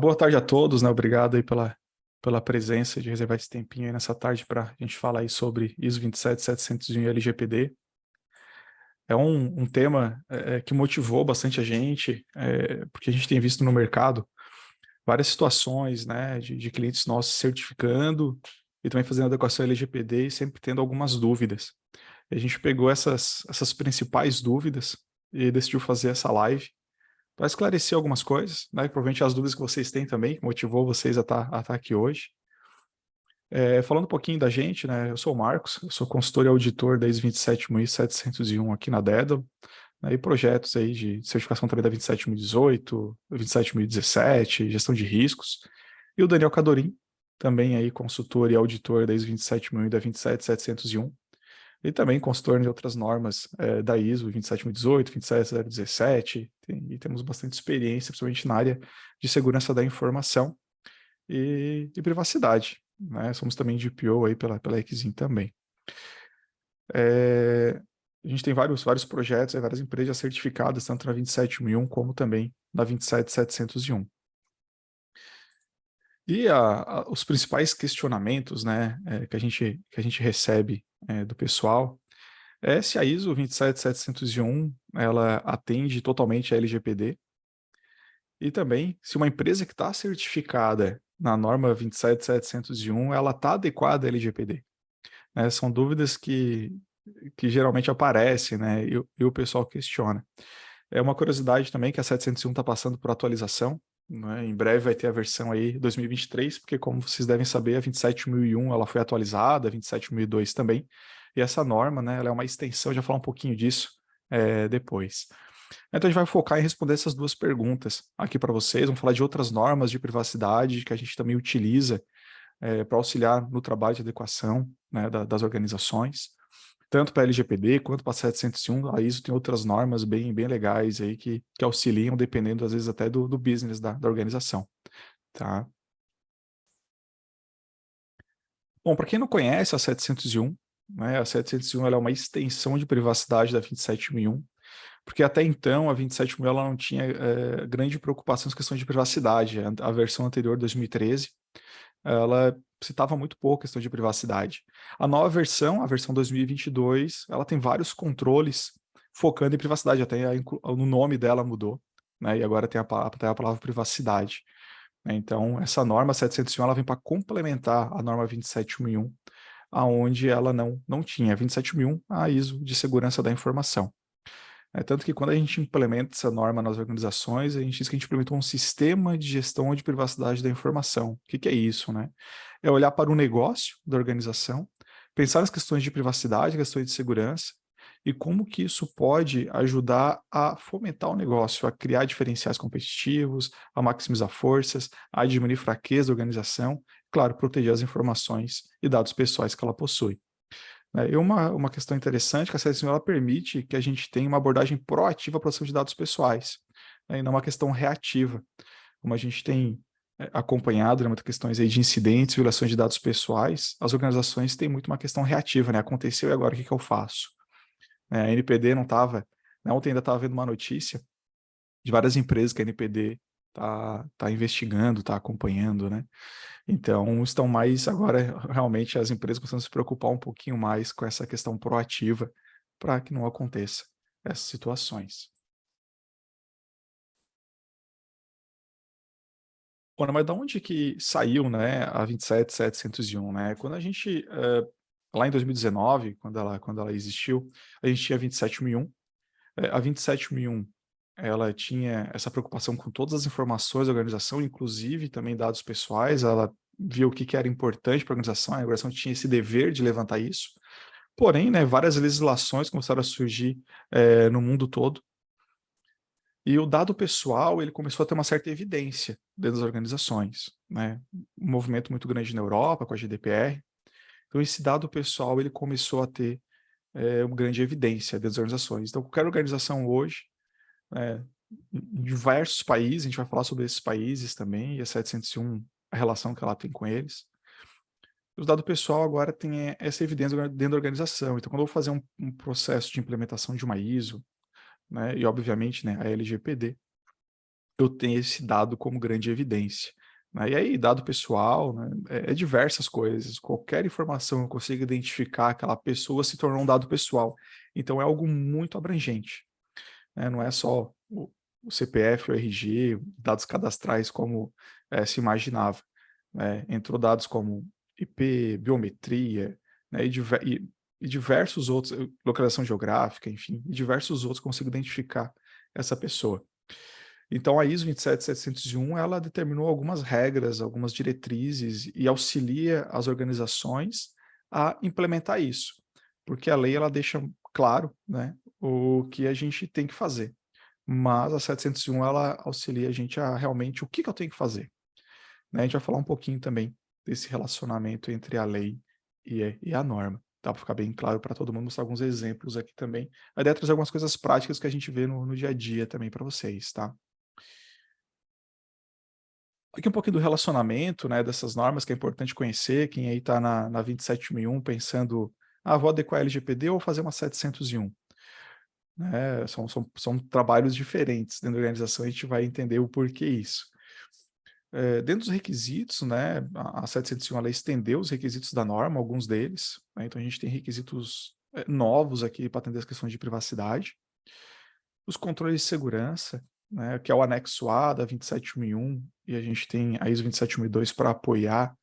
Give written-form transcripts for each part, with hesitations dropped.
Boa tarde a todos, né? Obrigado aí pela presença, de reservar esse tempinho aí nessa tarde para a gente falar aí sobre ISO 27701 e LGPD. É um tema que motivou bastante a gente, porque a gente tem visto no mercado várias situações, né, de clientes nossos certificando e também fazendo adequação LGPD e sempre tendo algumas dúvidas. E a gente pegou essas principais dúvidas e decidiu fazer essa live para esclarecer algumas coisas, né? Provavelmente as dúvidas que vocês têm também, que motivou vocês a estar aqui hoje. Falando um pouquinho da gente, né? Eu sou o Marcos, eu sou consultor e auditor da ISO 27701 aqui na Dedal, né, e projetos aí de certificação também da 27018, 27017, gestão de riscos. E o Daniel Cadorim, também aí consultor e auditor da ISO 27001 e da 27701, e também consultor de outras normas da ISO 27018, 27017, e temos bastante experiência, principalmente na área de segurança da informação e privacidade, né? Somos também DPO aí pela Exim também. A gente tem vários projetos, várias empresas certificadas, tanto na 27001 como também na 27701. E os principais questionamentos, né, que a gente recebe do pessoal se a ISO 27701 ela atende totalmente a LGPD e também se uma empresa que está certificada na norma 27701 ela está adequada à LGPD. Né? São dúvidas que geralmente aparecem, né? E o pessoal questiona. É uma curiosidade também que a 701 está passando por atualização, né? Em breve vai ter a versão aí 2023, porque como vocês devem saber, a 27001 ela foi atualizada, a 27002 também, e essa norma, né, ela é uma extensão, já falar um pouquinho disso depois. Então a gente vai focar em responder essas duas perguntas aqui para vocês, vamos falar de outras normas de privacidade que a gente também utiliza para auxiliar no trabalho de adequação, né, das organizações, tanto para a LGPD quanto para a 701, a ISO tem outras normas bem legais aí que auxiliam, dependendo às vezes até do business da organização. Tá? Bom, para quem não conhece a 701, né, a 701 ela é uma extensão de privacidade da 27001, porque até então a 27001 ela não tinha grande preocupação com questões de privacidade. A versão anterior, 2013, ela citava muito pouco a questão de privacidade. A nova versão, a versão 2022, ela tem vários controles focando em privacidade, até no nome dela mudou, né? E agora tem até a palavra privacidade. Né? Então, essa norma 701 ela vem para complementar a norma 27001, aonde ela não tinha. 27001, a ISO de segurança da informação. Tanto que quando a gente implementa essa norma nas organizações, a gente diz que a gente implementou um sistema de gestão de privacidade da informação. O que é isso, né? É olhar para o negócio da organização, pensar nas questões de privacidade, questões de segurança, e como que isso pode ajudar a fomentar o negócio, a criar diferenciais competitivos, a maximizar forças, a diminuir fraqueza da organização, claro, proteger as informações e dados pessoais que ela possui. E uma questão interessante é que a seleção ela permite que a gente tenha uma abordagem proativa para a proteção de dados pessoais, né, e não uma questão reativa, como a gente tem acompanhado, né, muitas questões aí de incidentes, violações de dados pessoais, as organizações têm muito uma questão reativa, né? Aconteceu e agora o que eu faço? A NPD não estava, ontem ainda estava vendo uma notícia de várias empresas que a NPD tá investigando, está acompanhando, né? Então, estão mais agora, realmente, as empresas precisam se preocupar um pouquinho mais com essa questão proativa para que não aconteça essas situações. Bom, mas de onde que saiu, né, a 27701, né? Quando a gente, lá em 2019, quando ela existiu, a gente tinha a 27001. A 27001, ela tinha essa preocupação com todas as informações da organização, inclusive também dados pessoais, ela viu o que era importante para a organização tinha esse dever de levantar isso. Porém, né, várias legislações começaram a surgir no mundo todo, e o dado pessoal ele começou a ter uma certa evidência dentro das organizações, né? Um movimento muito grande na Europa com a GDPR. Então, esse dado pessoal ele começou a ter uma grande evidência dentro das organizações. Então, qualquer organização hoje, em diversos países, a gente vai falar sobre esses países também, e a 701, a relação que ela tem com eles. O dado pessoal agora tem essa evidência dentro da organização. Então, quando eu vou fazer um processo de implementação de uma ISO, né, e obviamente, né, a LGPD, eu tenho esse dado como grande evidência. Né? E aí, dado pessoal, né, é diversas coisas. Qualquer informação que eu consiga identificar aquela pessoa se tornou um dado pessoal. Então, é algo muito abrangente. Né? Não é só o CPF, o RG, dados cadastrais como se imaginava. Né? Entrou dados como IP, biometria, né? E diversos outros, localização geográfica, enfim, e diversos outros consigo identificar essa pessoa. Então, a ISO 27701, ela determinou algumas regras, algumas diretrizes e auxilia as organizações a implementar isso, porque a lei ela deixa claro, né, o que a gente tem que fazer, mas a 701 ela auxilia a gente a realmente o que eu tenho que fazer. Né? A gente vai falar um pouquinho também desse relacionamento entre a lei e a norma. Tá? Para ficar bem claro para todo mundo, mostrar alguns exemplos aqui também. A ideia é trazer algumas coisas práticas que a gente vê no dia a dia também para vocês, tá? Aqui um pouquinho do relacionamento, né, dessas normas que é importante conhecer, quem aí está na 27001 pensando, vou adequar a LGPD ou fazer uma 701, né, são trabalhos diferentes dentro da organização, a gente vai entender o porquê isso. Dentro dos requisitos, né, a 701 ela estendeu os requisitos da norma, alguns deles, né, então a gente tem requisitos novos aqui para atender as questões de privacidade. Os controles de segurança, né, que é o anexo A da 27001, e a gente tem a ISO 27002 para apoiar,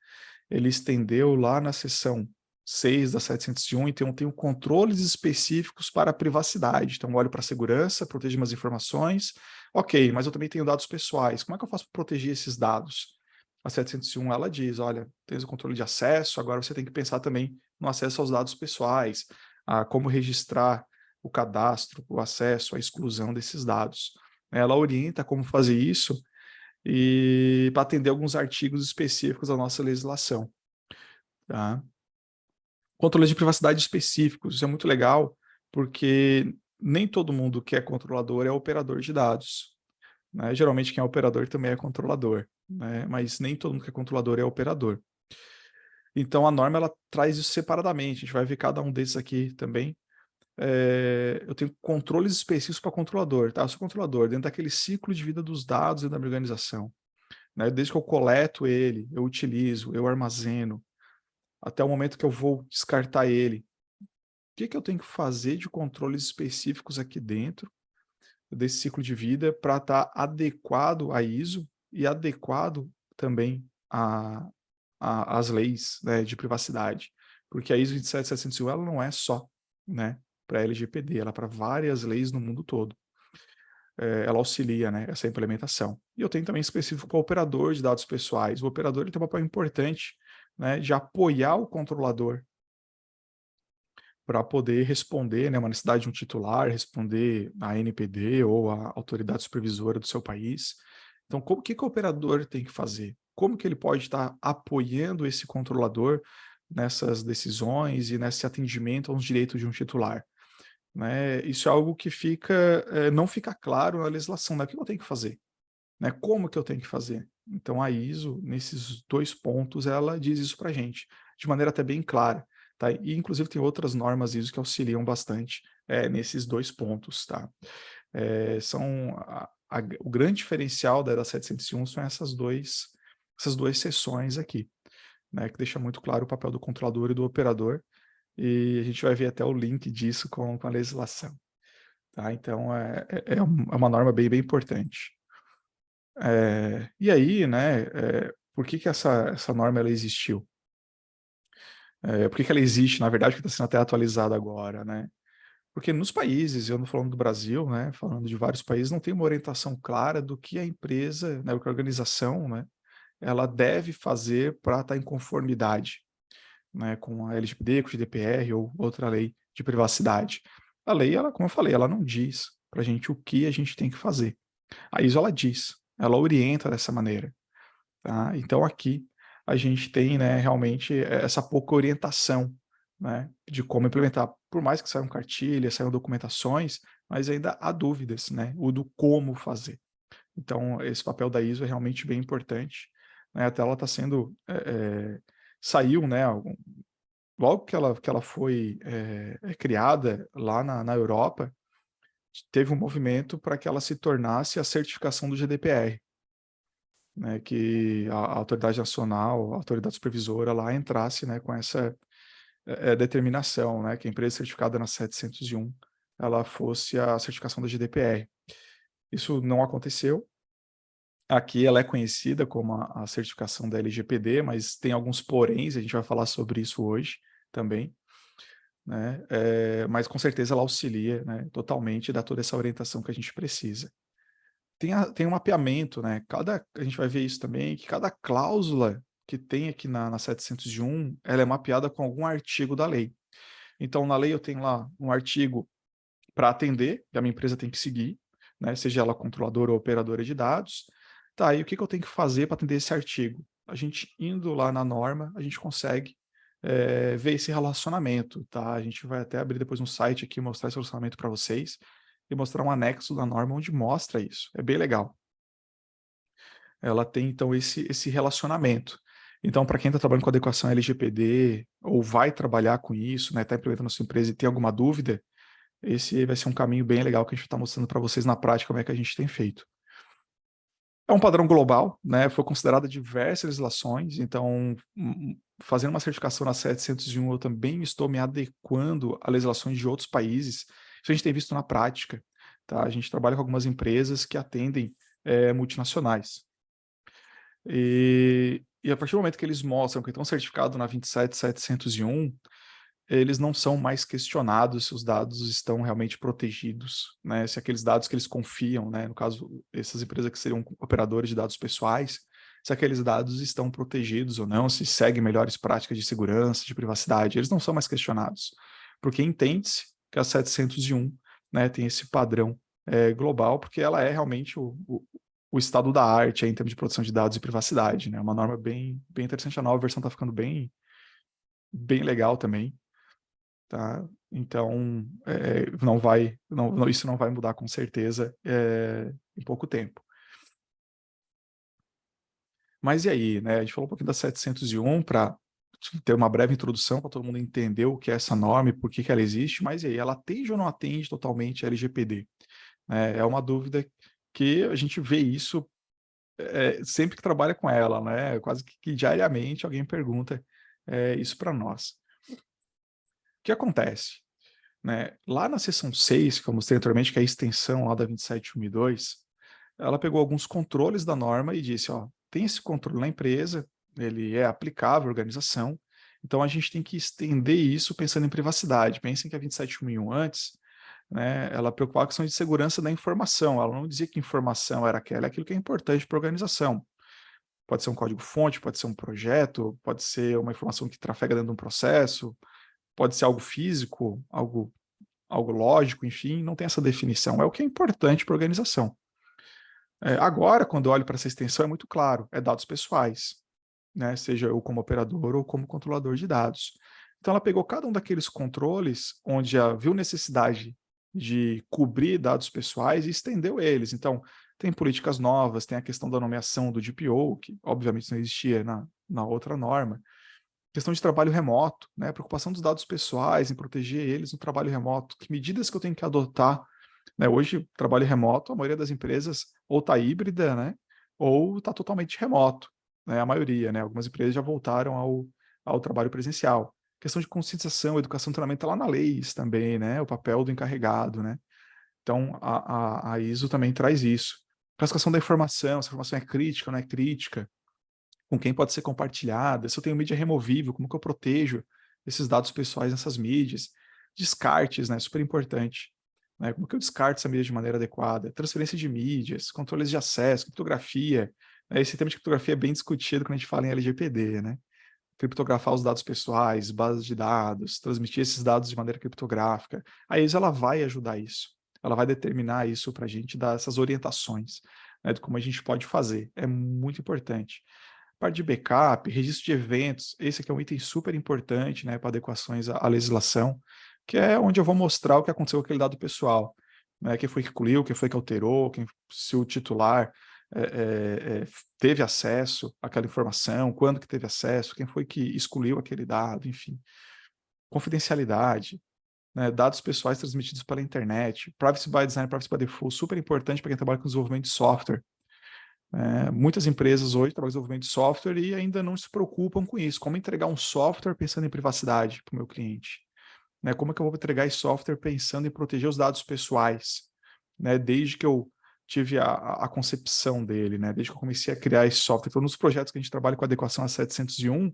ele estendeu lá na seção 6 da 701, então tem controles específicos para a privacidade. Então, olho para a segurança, proteger minhas informações. Ok, mas eu também tenho dados pessoais. Como é que eu faço para proteger esses dados? A 701, ela diz, olha, tem o controle de acesso, agora você tem que pensar também no acesso aos dados pessoais, a como registrar o cadastro, o acesso, a exclusão desses dados. Ela orienta como fazer isso e para atender alguns artigos específicos da nossa legislação. Tá? Controles de privacidade específicos, isso é muito legal, porque nem todo mundo que é controlador é operador de dados. Né? Geralmente quem é operador também é controlador, né? Mas nem todo mundo que é controlador é operador. Então a norma ela traz isso separadamente, a gente vai ver cada um desses aqui também. Eu tenho controles específicos para controlador, tá? Eu sou controlador dentro daquele ciclo de vida dos dados dentro da minha organização. Né? Desde que eu coleto ele, eu utilizo, eu armazeno, até o momento que eu vou descartar ele. O que eu tenho que fazer de controles específicos aqui dentro desse ciclo de vida para estar adequado à ISO e adequado também às leis, né, de privacidade. Porque a ISO 27701 ela não é só, né, para LGPD, ela é para várias leis no mundo todo. Ela auxilia, né, essa implementação. E eu tenho também específico para o operador de dados pessoais. O operador ele tem um papel importante, né, de apoiar o controlador para poder responder, né, uma necessidade de um titular, responder à NPD ou à autoridade supervisora do seu país. Então, o que o operador tem que fazer? Como que ele pode estar apoiando esse controlador nessas decisões e nesse atendimento aos direitos de um titular? Né? Isso é algo que não fica claro na legislação, né? O que eu tenho que fazer? Né? Como que eu tenho que fazer? Então a ISO, nesses dois pontos, ela diz isso para a gente, de maneira até bem clara. Tá? E inclusive tem outras normas ISO que auxiliam bastante nesses dois pontos. Tá? O grande diferencial da 701 são essas duas seções aqui, né? Que deixa muito claro o papel do controlador e do operador, e a gente vai ver até o link disso com a legislação. Tá? Então é uma norma bem importante. E aí, né, por que essa norma ela existiu? Por que ela existe, na verdade, que está sendo até atualizada agora, né? Porque nos países, eu não falando do Brasil, né, falando de vários países, não tem uma orientação clara do que a empresa, né, o que a organização, né, ela deve fazer para estar em conformidade, né, com a LGPD, com o GDPR ou outra lei de privacidade. A lei, ela, como eu falei, ela não diz para a gente o que a gente tem que fazer. A ISO, ela diz, ela orienta dessa maneira. Tá? Então aqui a gente tem, né, realmente essa pouca orientação, né, de como implementar. Por mais que saiam cartilhas, saiam documentações, mas ainda há dúvidas, né, o do como fazer. Então esse papel da ISO é realmente bem importante. Né, até ela está sendo saiu, né, logo que ela foi criada lá na Europa, teve um movimento para que ela se tornasse a certificação do GDPR, né, que a autoridade nacional, a autoridade supervisora lá entrasse, né, com essa determinação, né, que a empresa certificada na 701 ela fosse a certificação da GDPR. Isso não aconteceu. Aqui ela é conhecida como a certificação da LGPD, mas tem alguns poréns, a gente vai falar sobre isso hoje também, né? Mas com certeza ela auxilia, né, totalmente, dá toda essa orientação que a gente precisa. Tem um mapeamento, né? A gente vai ver isso também, que cada cláusula que tem aqui na 701, ela é mapeada com algum artigo da lei. Então, na lei eu tenho lá um artigo para atender, que a minha empresa tem que seguir, né? Seja ela controladora ou operadora de dados. Tá, e o que eu tenho que fazer para atender esse artigo? A gente indo lá na norma, a gente consegue ver esse relacionamento, tá? A gente vai até abrir depois no site aqui, mostrar esse relacionamento para vocês e mostrar um anexo da norma onde mostra isso. É bem legal. Ela tem, então, esse relacionamento. Então, para quem está trabalhando com adequação LGPD ou vai trabalhar com isso, né, está implementando na sua empresa e tem alguma dúvida, esse vai ser um caminho bem legal que a gente está mostrando para vocês na prática como é que a gente tem feito. É um padrão global, né? Foi considerado diversas legislações, então, fazendo uma certificação na 701, eu também estou me adequando a legislações de outros países. Isso a gente tem visto na prática, tá? A gente trabalha com algumas empresas que atendem multinacionais. E a partir do momento que eles mostram que estão certificados na 27701, eles não são mais questionados se os dados estão realmente protegidos, né? Se aqueles dados que eles confiam, né? No caso, essas empresas que seriam operadores de dados pessoais, se aqueles dados estão protegidos ou não, se seguem melhores práticas de segurança, de privacidade, eles não são mais questionados, porque entende-se que a 701, né, tem esse padrão global, porque ela é realmente o estado da arte aí, em termos de proteção de dados e privacidade, né? Uma norma bem, bem interessante. A nova versão está ficando bem, bem legal também. Tá? Então, isso não vai mudar com certeza em pouco tempo. Mas e aí, né? A gente falou um pouquinho da 701 para ter uma breve introdução para todo mundo entender o que é essa norma e por que ela existe, mas e aí, ela atende ou não atende totalmente a LGPD? É uma dúvida que a gente vê isso sempre que trabalha com ela, né? Quase que diariamente alguém pergunta isso para nós. O que acontece? Né? Lá na seção 6, que eu mostrei anteriormente, que é a extensão lá da 27102, ela pegou alguns controles da norma e disse, ó, tem esse controle na empresa, ele é aplicável à organização, então a gente tem que estender isso pensando em privacidade. Pensem que a 27101 antes, né, ela preocupava com a questão de segurança da informação, ela não dizia que informação era aquela, é aquilo que é importante para a organização. Pode ser um código-fonte, pode ser um projeto, pode ser uma informação que trafega dentro de um processo, pode ser algo físico, algo lógico, enfim, não tem essa definição. É o que é importante para a organização. Agora, quando eu olho para essa extensão, é muito claro, é dados pessoais, né? Seja eu como operador ou como controlador de dados. Então, ela pegou cada um daqueles controles onde já viu necessidade de cobrir dados pessoais e estendeu eles. Então, tem políticas novas, tem a questão da nomeação do DPO, que obviamente não existia na outra norma. Questão de trabalho remoto, né? Preocupação dos dados pessoais, em proteger eles no trabalho remoto. Que medidas que eu tenho que adotar, né? Hoje, trabalho remoto, a maioria das empresas ou está híbrida, né? Ou está totalmente remoto, né? A maioria, né? Algumas empresas já voltaram ao trabalho presencial. Questão de conscientização, educação e treinamento tá lá na lei isso também, né? O papel do encarregado, né? Então, a ISO também traz isso. Classificação da informação, se a informação é crítica ou não é crítica, com quem pode ser compartilhada, se eu tenho mídia removível, como que eu protejo esses dados pessoais nessas mídias, descartes, né, super importante, né, como que eu descarto essa mídia de maneira adequada, transferência de mídias, controles de acesso, criptografia, né, esse tema de criptografia é bem discutido quando a gente fala em LGPD, né, criptografar os dados pessoais, bases de dados, transmitir esses dados de maneira criptográfica, a ISO ela vai ajudar isso, ela vai determinar isso para a gente, dar essas orientações, né, de como a gente pode fazer, é muito importante. Parte de backup, registro de eventos, esse aqui é um item super importante, né, para adequações à legislação, que é onde eu vou mostrar o que aconteceu com aquele dado pessoal, né, quem foi que incluiu, quem foi que alterou, se o titular teve acesso àquela informação, quando que teve acesso, quem foi que excluiu aquele dado, enfim. Confidencialidade, né, dados pessoais transmitidos pela internet, privacy by design, privacy by default, super importante para quem trabalha com desenvolvimento de software. Muitas empresas hoje trabalham com desenvolvimento de software e ainda não se preocupam com isso. Como entregar um software pensando em privacidade para o meu cliente? Né? Como é que eu vou entregar esse software pensando em proteger os dados pessoais? Né? Desde que eu tive a concepção dele, né? Desde que eu comecei a criar esse software. Então, nos projetos que a gente trabalha com adequação a 701,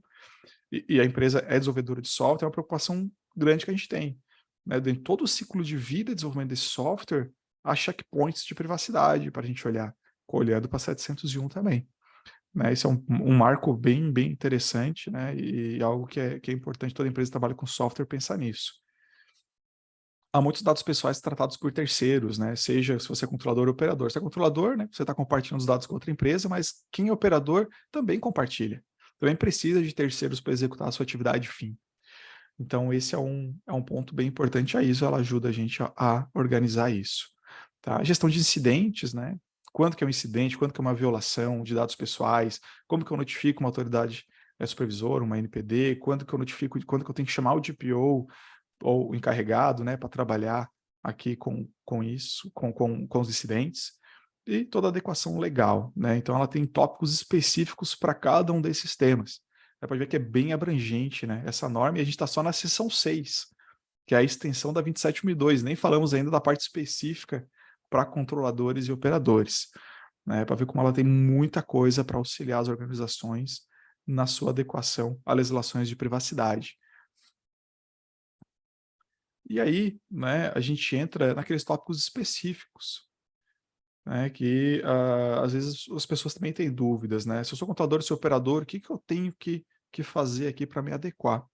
e a empresa é desenvolvedora de software, é uma preocupação grande que a gente tem. Né? Em todo o ciclo de vida de desenvolvimento desse software, há checkpoints de privacidade para a gente olhar, olhando para 701 também. Né? Esse é um marco bem interessante, né? E algo que é importante toda empresa que trabalha com software pensar nisso. Há muitos dados pessoais tratados por terceiros, né? Seja se você é controlador ou operador. Se é controlador, né, você está compartilhando os dados com outra empresa, mas quem é operador também compartilha. Também precisa de terceiros para executar a sua atividade fim. Então, esse é um ponto bem importante. A ISO ela ajuda a gente a organizar isso. Tá? A gestão de incidentes, né? Quando que é um incidente, quando que é uma violação de dados pessoais, como que eu notifico uma autoridade supervisora, uma NPD, quando que eu notifico, quando que eu tenho que chamar o DPO ou o encarregado, né, para trabalhar aqui com isso, com os incidentes, e toda a adequação legal, né? Então ela tem tópicos específicos para cada um desses temas. Você pode ver que é bem abrangente, né? Essa norma, e a gente está só na seção 6, que é a extensão da 27002, nem falamos ainda da parte específica para controladores e operadores, né? Para ver como ela tem muita coisa para auxiliar as organizações na sua adequação a legislações de privacidade. E aí, né, a gente entra naqueles tópicos específicos, né, que às vezes as pessoas também têm dúvidas, né? Se eu sou contador, se eu sou operador, o que eu tenho que fazer aqui para me adequar?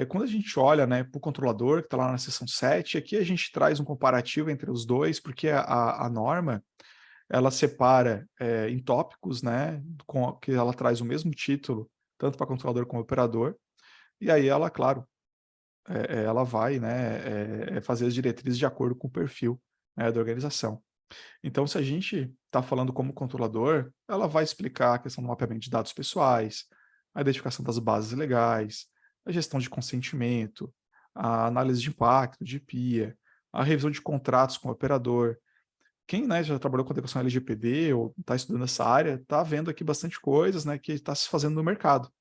Quando a gente olha, né, para o controlador, que está lá na seção 7, aqui a gente traz um comparativo entre os dois, porque a norma, ela separa em tópicos, né, que ela traz o mesmo título, tanto para controlador como operador, e aí ela, claro, ela vai, né, fazer as diretrizes de acordo com o perfil, né, da organização. Então, se a gente está falando como controlador, ela vai explicar a questão do mapeamento de dados pessoais, a identificação das bases legais, a gestão de consentimento, a análise de impacto, de PIA, a revisão de contratos com o operador. Quem, né, já trabalhou com adequação LGPD ou está estudando essa área, está vendo aqui bastante coisas, né, que está se fazendo no mercado,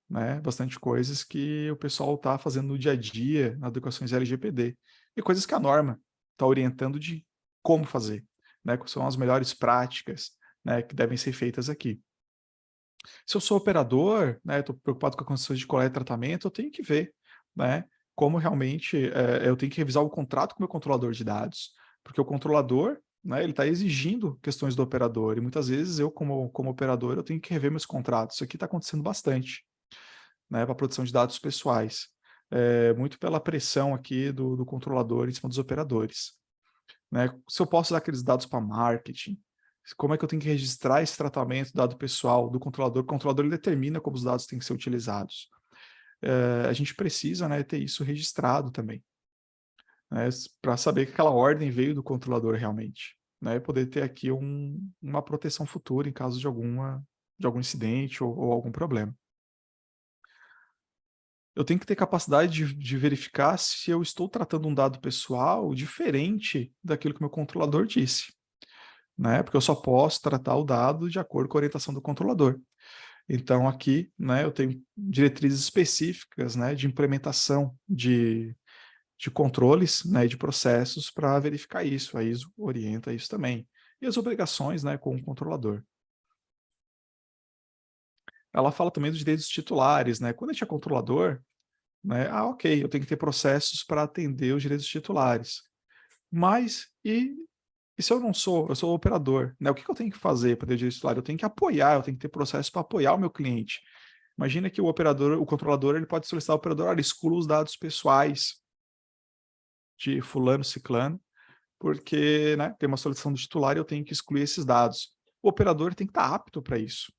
né? Bastante coisas que o pessoal está fazendo no dia a dia, nas adequações LGPD. E coisas que a norma está orientando de como fazer, né? Quais são as melhores práticas, né, que devem ser feitas aqui. Se eu sou operador, né, estou preocupado com as condições de coleta e tratamento, eu tenho que ver, né, como realmente eu tenho que revisar o contrato com o meu controlador de dados, porque o controlador, né, ele está exigindo questões do operador, e muitas vezes eu, como operador, eu tenho que rever meus contratos. Isso aqui está acontecendo bastante, né, para a produção de dados pessoais. Muito pela pressão aqui do controlador em cima dos operadores. Né? Se eu posso usar aqueles dados para marketing, como é que eu tenho que registrar esse tratamento do dado pessoal do controlador? O controlador ele determina como os dados têm que ser utilizados. A gente precisa, né, ter isso registrado também, né, para saber que aquela ordem veio do controlador realmente, né, e poder ter aqui uma proteção futura em caso de algum incidente ou algum problema. Eu tenho que ter capacidade de verificar se eu estou tratando um dado pessoal diferente daquilo que o meu controlador disse, né? Porque eu só posso tratar o dado de acordo com a orientação do controlador. Então aqui, né, eu tenho diretrizes específicas, né, de implementação de controles, né, e de processos para verificar isso. A ISO orienta isso também. E as obrigações, né, com o controlador. Ela fala também dos direitos titulares, né? Quando a gente é controlador, né? Ok, eu tenho que ter processos para atender os direitos titulares. Mas e se eu não sou, eu sou operador, né? O que eu tenho que fazer para ter direito titular? Eu tenho que apoiar, eu tenho que ter processo para apoiar o meu cliente. Imagina que o operador, o controlador, ele pode solicitar ao operador, olha, exclua os dados pessoais de fulano, ciclano, porque, né, tem uma solicitação do titular e eu tenho que excluir esses dados. O operador tem que estar apto para isso.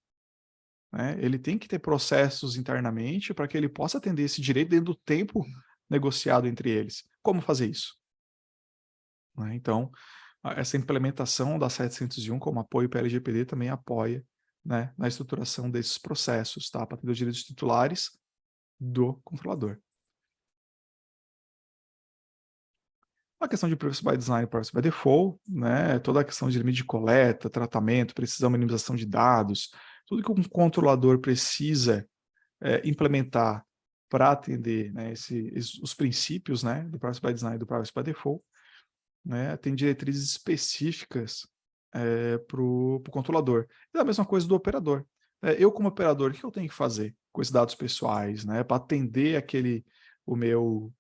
Né? Ele tem que ter processos internamente para que ele possa atender esse direito dentro do tempo negociado entre eles. Como fazer isso? Né? Então, essa implementação da 701 como apoio para a LGPD também apoia, né, na estruturação desses processos, tá? Para atender os direitos titulares do controlador. A questão de privacy by design e privacy by default, né? Toda a questão de limite de coleta, tratamento, precisão, minimização de dados, tudo que um controlador precisa implementar para atender, né, os princípios, né, do privacy by design e do privacy by default, né, tem diretrizes específicas para o controlador. E a mesma coisa do operador. Eu, como operador, o que eu tenho que fazer com esses dados pessoais, né, para atender o meu,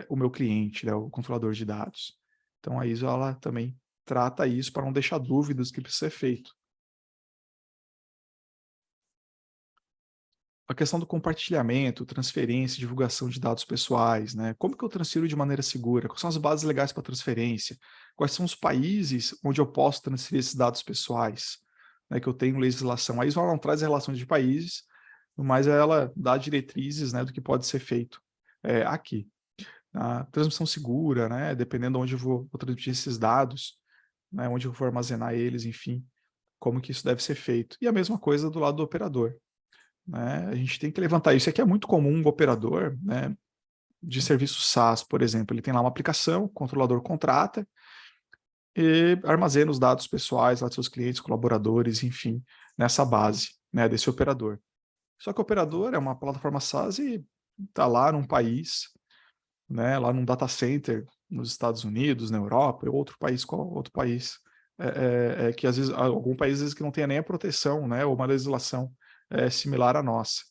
o meu cliente, né, o controlador de dados? Então, a ISO ela também trata isso para não deixar dúvidas do que precisa ser feito. A questão do compartilhamento, transferência, divulgação de dados pessoais, né? Como que eu transfiro de maneira segura? Quais são as bases legais para transferência? Quais são os países onde eu posso transferir esses dados pessoais? Né, que eu tenho legislação. A ISO não traz relações de países, mas ela dá diretrizes, né, do que pode ser feito aqui. A transmissão segura, né? Dependendo de onde eu vou transmitir esses dados, né, onde eu vou armazenar eles, enfim, como que isso deve ser feito. E a mesma coisa do lado do operador. Né? A gente tem que levantar isso. Aqui é muito comum um operador, né, de serviço SaaS, por exemplo. Ele tem lá uma aplicação, o controlador contrata e armazena os dados pessoais lá dos seus clientes, colaboradores, enfim, nessa base, né, desse operador. Só que o operador é uma plataforma SaaS e está lá num país, né, lá num data center nos Estados Unidos, na Europa, outro país, qual outro país, que às vezes, algum país às vezes, que não tenha nem a proteção, né, ou uma legislação similar à nossa.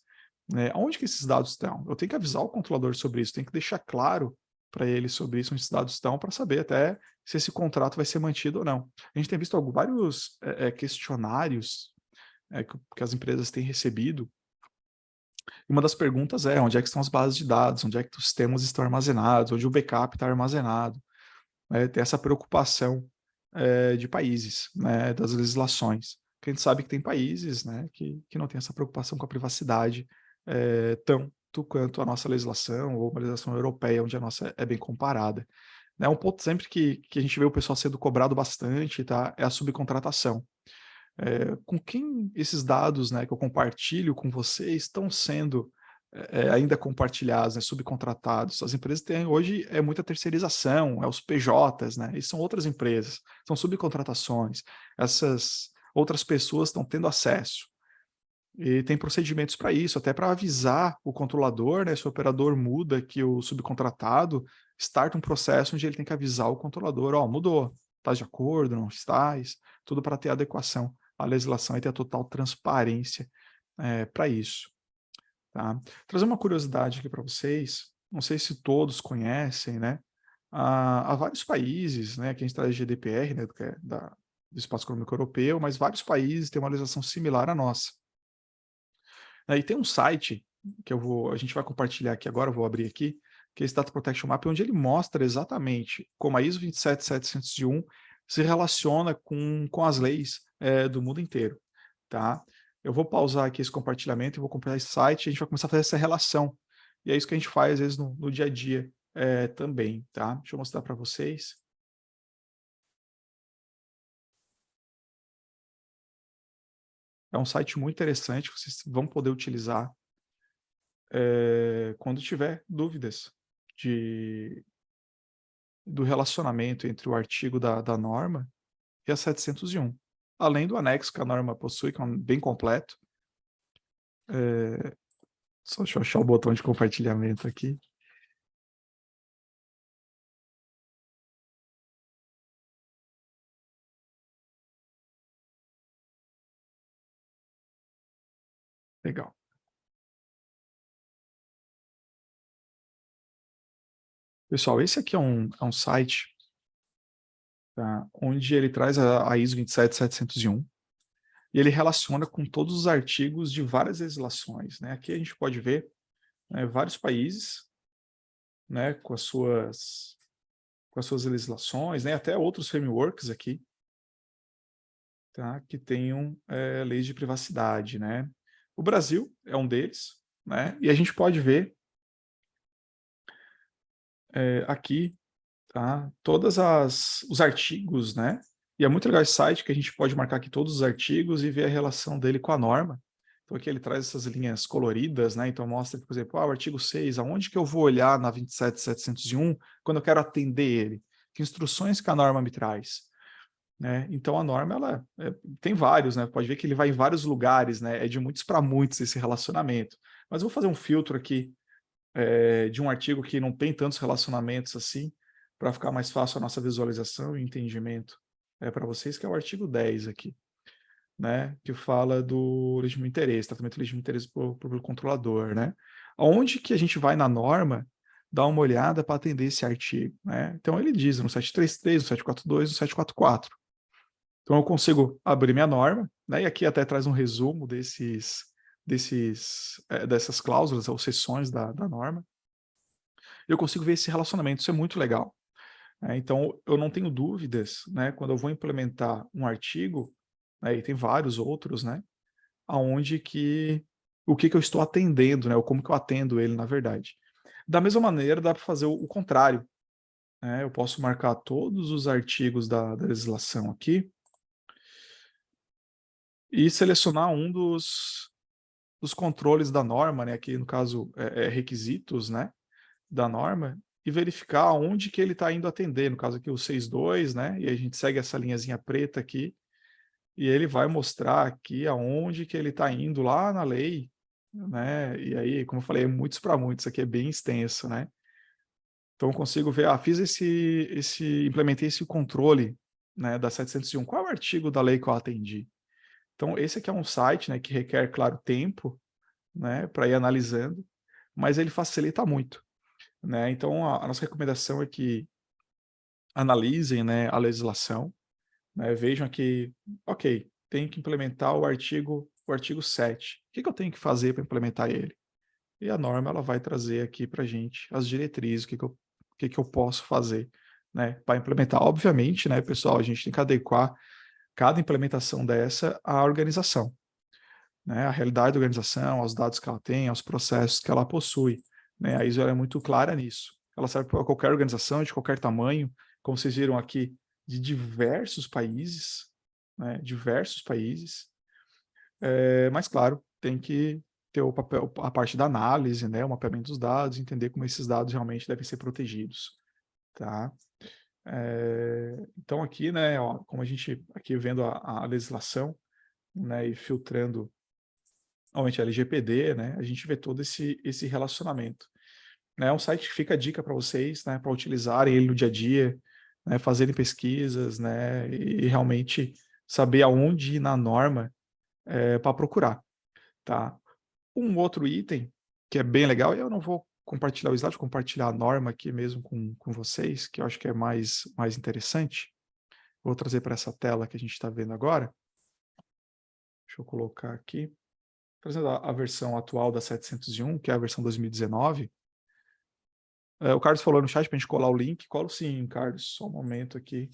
Onde que esses dados estão? Eu tenho que avisar o controlador sobre isso, tenho que deixar claro para ele sobre isso, onde esses dados estão, para saber até se esse contrato vai ser mantido ou não. A gente tem visto vários questionários que as empresas têm recebido. E uma das perguntas é onde é que estão as bases de dados, onde é que os sistemas estão armazenados, onde o backup está armazenado. Tem essa preocupação de países, né, das legislações. Porque a gente sabe que tem países, né, que não tem essa preocupação com a privacidade tanto quanto a nossa legislação ou uma legislação europeia, onde a nossa é bem comparada. Né, um ponto sempre que a gente vê o pessoal sendo cobrado bastante, tá, é a subcontratação. Com quem esses dados, né, que eu compartilho com você estão sendo ainda compartilhados, né, subcontratados? As empresas têm hoje muita terceirização, os PJs, né, e são outras empresas, são subcontratações. Essas outras pessoas estão tendo acesso. E tem procedimentos para isso, até para avisar o controlador, né, se o operador muda que o subcontratado, starta um processo onde ele tem que avisar o controlador, mudou, está de acordo, não estás, tudo para ter adequação à legislação e ter a total transparência para isso. Tá? Trazer uma curiosidade aqui para vocês, não sei se todos conhecem, né, há vários países, né, que a gente traz GDPR, né, do Espaço Econômico Europeu, mas vários países têm uma legislação similar à nossa. E tem um site que a gente vai compartilhar aqui agora, eu vou abrir aqui, que é esse Data Protection Map, onde ele mostra exatamente como a ISO 27701 se relaciona com as leis do mundo inteiro, tá? Eu vou pausar aqui esse compartilhamento e vou compartilhar esse site e a gente vai começar a fazer essa relação. E é isso que a gente faz, às vezes, no dia a dia também, tá? Deixa eu mostrar para vocês. É um site muito interessante, vocês vão poder utilizar quando tiver dúvidas do relacionamento entre o artigo da norma e a 701. Além do anexo que a norma possui, que é bem completo. Só deixa eu achar o botão de compartilhamento aqui. Legal. Pessoal, esse aqui é um site, tá, onde ele traz a ISO 27701 e ele relaciona com todos os artigos de várias legislações. Né? Aqui a gente pode ver vários países, né, com as suas legislações, né, até outros frameworks aqui, tá, que tenham leis de privacidade. Né? O Brasil é um deles, né, e a gente pode ver aqui, tá, todos os artigos, né, e é muito legal esse site que a gente pode marcar aqui todos os artigos e ver a relação dele com a norma. Então aqui ele traz essas linhas coloridas, né? Então mostra, por exemplo, o artigo 6, aonde que eu vou olhar na 27701 quando eu quero atender ele? Que instruções que a norma me traz? Né? Então a norma ela tem vários, né? Pode ver que ele vai em vários lugares, né? É de muitos para muitos esse relacionamento. Mas eu vou fazer um filtro aqui de um artigo que não tem tantos relacionamentos assim, para ficar mais fácil a nossa visualização e entendimento para vocês, que é o artigo 10 aqui, né? Que fala do legítimo interesse, tratamento do legítimo interesse pelo controlador, né? Onde que a gente vai na norma dar uma olhada para atender esse artigo, né? Então ele diz no 733, no 742, no 744. Então eu consigo abrir minha norma, né? E aqui até traz um resumo dessas cláusulas ou seções da norma. Eu consigo ver esse relacionamento, isso é muito legal. Então eu não tenho dúvidas, né? Quando eu vou implementar um artigo, né, e tem vários outros, né? Aonde que o que eu estou atendendo, né? Ou como que eu atendo ele, na verdade. Da mesma maneira, dá para fazer o contrário, né? Eu posso marcar todos os artigos da legislação aqui e selecionar um dos controles da norma, né? Aqui no caso requisitos, né? Da norma e verificar onde que ele está indo atender, no caso aqui o 6.2, né? E a gente segue essa linhazinha preta aqui e ele vai mostrar aqui aonde que ele está indo lá na lei, né? E aí, como eu falei, é muitos para muitos, aqui é bem extenso, né? Então eu consigo ver, fiz implementei esse controle, né, da 701. Qual é o artigo da lei que eu atendi? Então esse aqui é um site, né, que requer, claro, tempo, né, para ir analisando, mas ele facilita muito, né? Então a nossa recomendação é que analisem, né, a legislação, né, vejam aqui, ok, tem que implementar o artigo 7. O que eu tenho que fazer para implementar ele? E a norma ela vai trazer aqui para a gente as diretrizes, o que eu posso fazer, né, para implementar. Obviamente, né, pessoal, a gente tem que adequar cada implementação dessa à organização, né, à realidade da organização, aos dados que ela tem, aos processos que ela possui. Né, a ISO ela é muito clara nisso. Ela serve para qualquer organização, de qualquer tamanho, como vocês viram aqui, de diversos países, né, diversos países. Mas, claro, tem que ter o papel, a parte da análise, né, o mapeamento dos dados, entender como esses dados realmente devem ser protegidos, tá? Então aqui, né, ó, como a gente aqui vendo a legislação, né, e filtrando realmente a LGPD, né, a gente vê todo esse relacionamento. Né, é um site que fica a dica para vocês, né, para utilizarem ele no dia a dia, né, fazerem pesquisas, né, e realmente saber aonde ir na norma para procurar, tá? Um outro item que é bem legal, e eu não vou compartilhar o slide, vou compartilhar a norma aqui mesmo com vocês, que eu acho que é mais interessante. Vou trazer para essa tela que a gente está vendo agora. Deixa eu colocar aqui. Trazendo a versão atual da 701, que é a versão 2019. O Carlos falou no chat para a gente colar o link. Colo sim, Carlos. Só um momento aqui.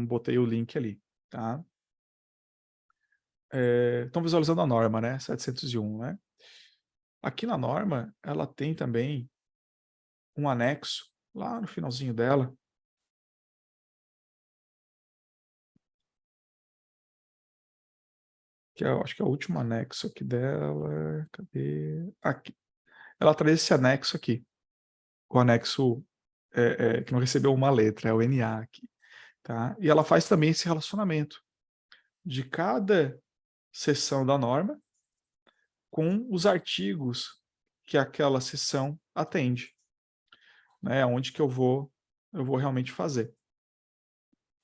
Botei o link ali, tá? Estão visualizando a norma, né? 701, né? Aqui na norma, ela tem também um anexo, lá no finalzinho dela, que eu acho que é o último anexo aqui dela. Cadê? Aqui. Ela traz esse anexo aqui. O anexo que não recebeu uma letra, é o NA aqui. Tá? E ela faz também esse relacionamento de cada seção da norma com os artigos que aquela seção atende, né? Onde que eu vou realmente fazer.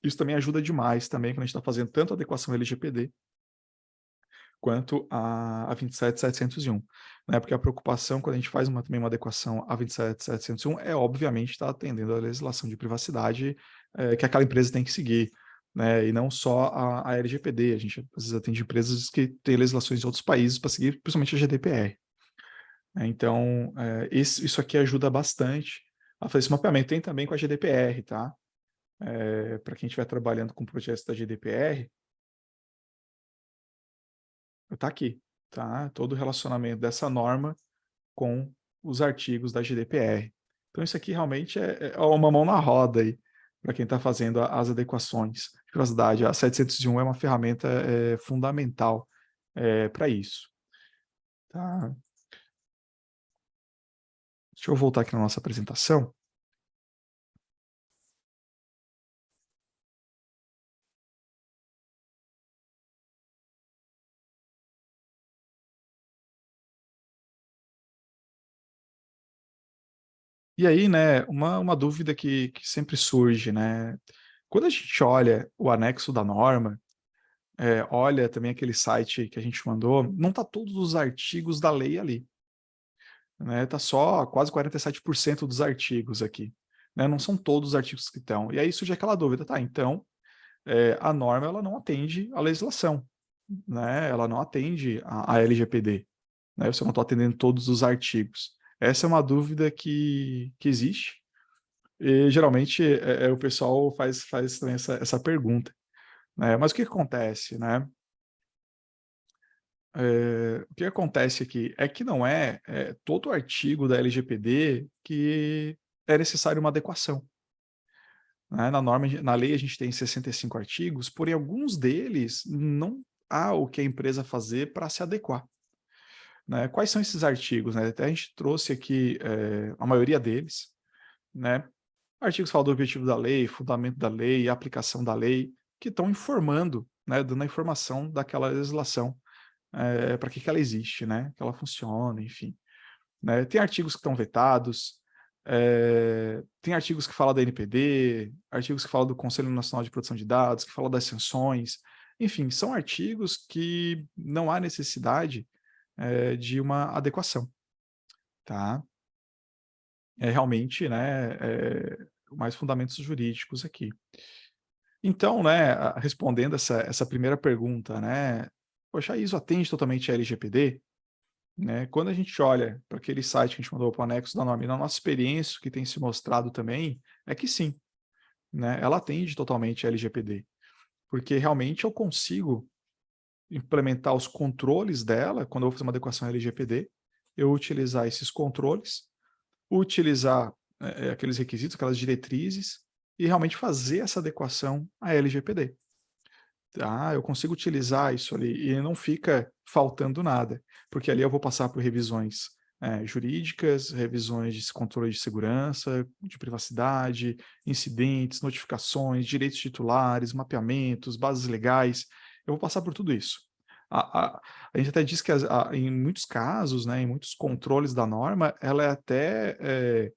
Isso também ajuda demais também quando a gente está fazendo tanto a adequação LGPD quanto a 27701, né? Porque a preocupação quando a gente faz também uma adequação a 27701 é obviamente estar atendendo a legislação de privacidade que aquela empresa tem que seguir, né? E não só a LGPD, a gente às vezes atende empresas que têm legislações de outros países para seguir, principalmente a GDPR. Né? Então, isso aqui ajuda bastante a fazer esse mapeamento. Tem também com a GDPR, tá? Para quem estiver trabalhando com projetos da GDPR, está aqui, tá? Todo o relacionamento dessa norma com os artigos da GDPR. Então isso aqui realmente é uma mão na roda aí para quem está fazendo as adequações. privacidade. A 701 é uma ferramenta fundamental para isso. Tá? Deixa eu voltar aqui na nossa apresentação. E aí, né, uma dúvida que sempre surge, né? Quando a gente olha o anexo da norma, olha também aquele site que a gente mandou, não tá todos os artigos da lei ali, né? Tá só quase 47% dos artigos aqui, né? Não são todos os artigos que estão. E aí surge aquela dúvida, tá? Então, a norma ela não atende à legislação, né? Ela não atende à LGPD, né? Você não está atendendo todos os artigos. Essa é uma dúvida que existe. E geralmente o pessoal faz também essa pergunta, né? Mas o que acontece, né? O que acontece aqui é que não todo artigo da LGPD que é necessário uma adequação, né? Na lei a gente tem 65 artigos, porém alguns deles não há o que a empresa fazer para se adequar, né? Quais são esses artigos, né? Até a gente trouxe aqui a maioria deles, né? Artigos que falam do objetivo da lei, fundamento da lei, aplicação da lei, que estão informando, né, dando a informação daquela legislação, para que ela existe, né, que ela funciona, enfim. Né? Tem artigos que estão vetados, tem artigos que falam da NPD, artigos que falam do Conselho Nacional de Proteção de Dados, que falam das sanções, enfim, são artigos que não há necessidade de uma adequação, tá? É realmente, né, mais fundamentos jurídicos aqui. Então, né, respondendo essa primeira pergunta, né, poxa, a ISO atende totalmente a LGPD? Né? Quando a gente olha para aquele site que a gente mandou para o anexo da norma, e na nossa experiência, o que tem se mostrado também, é que sim, né, ela atende totalmente a LGPD, porque realmente eu consigo implementar os controles dela, quando eu vou fazer uma adequação à LGPD, eu utilizar esses controles, utilizar aqueles requisitos, aquelas diretrizes, e realmente fazer essa adequação à LGPD. Tá? Eu consigo utilizar isso ali e não fica faltando nada, porque ali eu vou passar por revisões jurídicas, revisões de controle de segurança, de privacidade, incidentes, notificações, direitos titulares, mapeamentos, bases legais. Eu vou passar por tudo isso. A gente até diz que em muitos casos, né, em muitos controles da norma, ela é até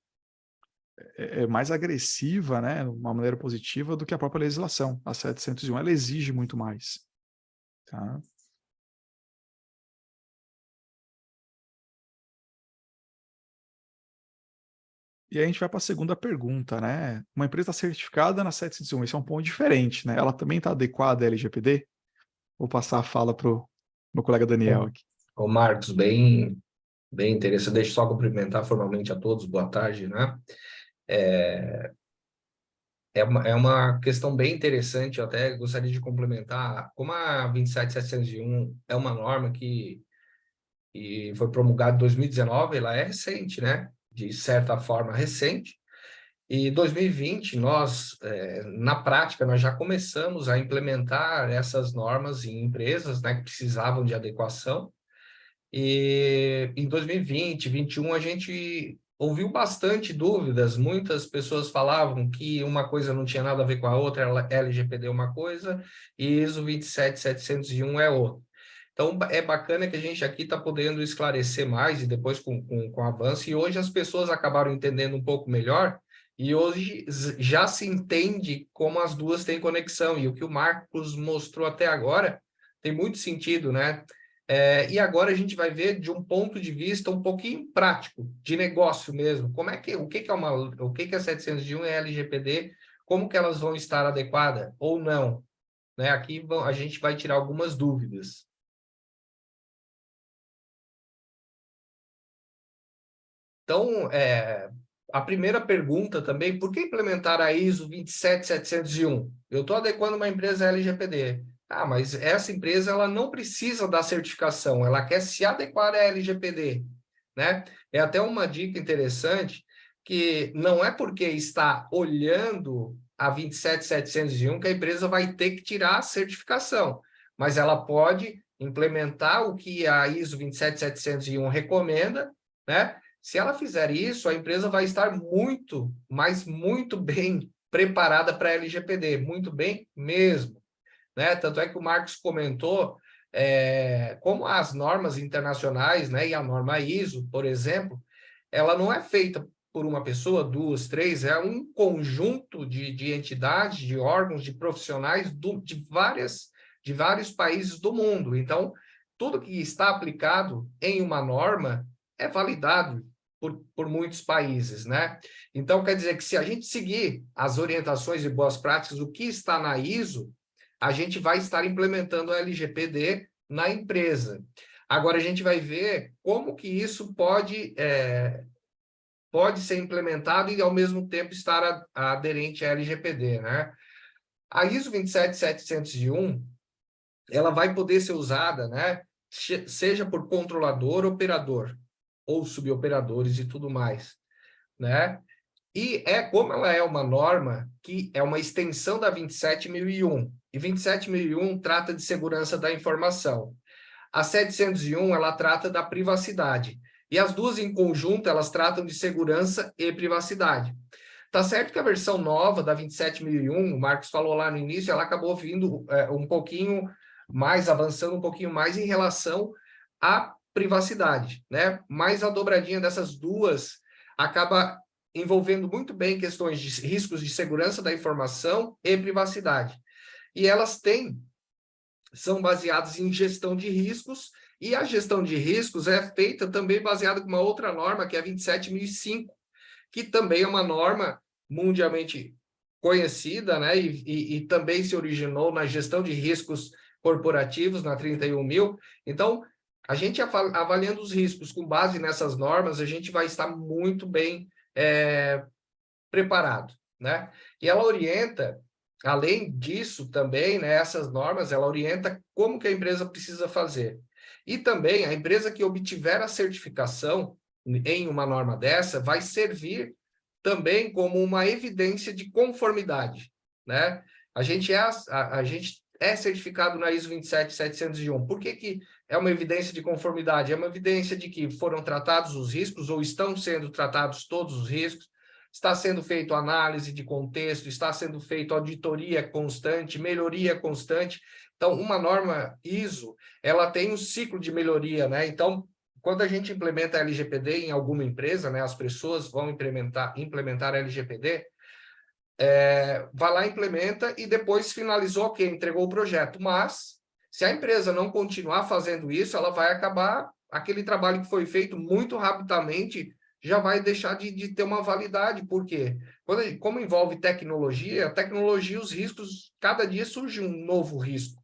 mais agressiva, né, de uma maneira positiva, do que a própria legislação. A 701 ela exige muito mais. Tá? E aí a gente vai para a segunda pergunta, né? Uma empresa certificada na 701, esse é um ponto diferente, né? Ela também está adequada à LGPD? Vou passar a fala para o meu colega Daniel aqui. Ô Marcos, bem interessante. Deixa eu só cumprimentar formalmente a todos, boa tarde, né? É uma questão bem interessante, eu até gostaria de complementar, como a 27701 é uma norma que foi promulgada em 2019, ela é recente, né? De certa forma recente, e 2020 nós, na prática, nós já começamos a implementar essas normas em empresas, né, que precisavam de adequação. E em 2020, 2021, a gente ouviu bastante dúvidas. Muitas pessoas falavam que uma coisa não tinha nada a ver com a outra, LGPD é uma coisa e ISO 27701 é outra. Então, é bacana que a gente aqui está podendo esclarecer mais e depois com o avanço. E hoje as pessoas acabaram entendendo um pouco melhor e hoje já se entende como as duas têm conexão. E o que o Marcos mostrou até agora tem muito sentido, né? E agora a gente vai ver de um ponto de vista um pouquinho prático, de negócio mesmo. O que que é o que que é 701 e LGPD, como que elas vão estar adequadas ou não, né? Aqui a gente vai tirar algumas dúvidas. Então, a primeira pergunta também, por que implementar a ISO 27701? Eu estou adequando uma empresa LGPD. Ah, mas essa empresa ela não precisa da certificação, ela quer se adequar à LGPD, né? É até uma dica interessante que não é porque está olhando a 27701 que a empresa vai ter que tirar a certificação, mas ela pode implementar o que a ISO 27701 recomenda, né? Se ela fizer isso, a empresa vai estar muito, mas muito bem preparada para a LGPD, muito bem mesmo, né? Tanto é que o Marcos comentou como as normas internacionais, né, e a norma ISO, por exemplo, ela não é feita por uma pessoa, duas, três, é um conjunto de entidades, de órgãos, de profissionais de vários países do mundo. Então, tudo que está aplicado em uma norma é validado por muitos países, né? Então, quer dizer que se a gente seguir as orientações e boas práticas, o que está na ISO, a gente vai estar implementando a LGPD na empresa. Agora, a gente vai ver como que isso pode ser implementado e, ao mesmo tempo, estar aderente à LGPD, né? A ISO 27701, ela vai poder ser usada, né, seja por controlador, operador, ou suboperadores e tudo mais, né? E como ela é uma norma que é uma extensão da 27001, e 27001 trata de segurança da informação. A 701, ela trata da privacidade. E as duas em conjunto, elas tratam de segurança e privacidade. Tá certo que a versão nova da 27001, o Marcos falou lá no início, ela acabou vindo um pouquinho mais, avançando um pouquinho mais em relação à privacidade, né? Mas a dobradinha dessas duas acaba envolvendo muito bem questões de riscos de segurança da informação e privacidade. E elas são baseadas em gestão de riscos, e a gestão de riscos é feita também baseada com uma outra norma, que é a 27005, que também é uma norma mundialmente conhecida, né? E também se originou na gestão de riscos corporativos, na 31.000. Então, a gente avaliando os riscos com base nessas normas, a gente vai estar muito bem preparado, né? E ela orienta, além disso também, né, essas normas, ela orienta como que a empresa precisa fazer. E também a empresa que obtiver a certificação em uma norma dessa vai servir também como uma evidência de conformidade, né? A gente é certificado na ISO 27701. Por que é uma evidência de conformidade? É uma evidência de que foram tratados os riscos ou estão sendo tratados todos os riscos, está sendo feito análise de contexto, está sendo feito auditoria constante, melhoria constante. Então, uma norma ISO, ela tem um ciclo de melhoria, né? Então, quando a gente implementa a LGPD em alguma empresa, né, as pessoas vão implementar a LGPD, vai lá, implementa e depois finalizou, ok, entregou o projeto. Mas, se a empresa não continuar fazendo isso, ela vai acabar, aquele trabalho que foi feito muito rapidamente, já vai deixar de ter uma validade. Por quê? Como envolve tecnologia, os riscos, cada dia surge um novo risco.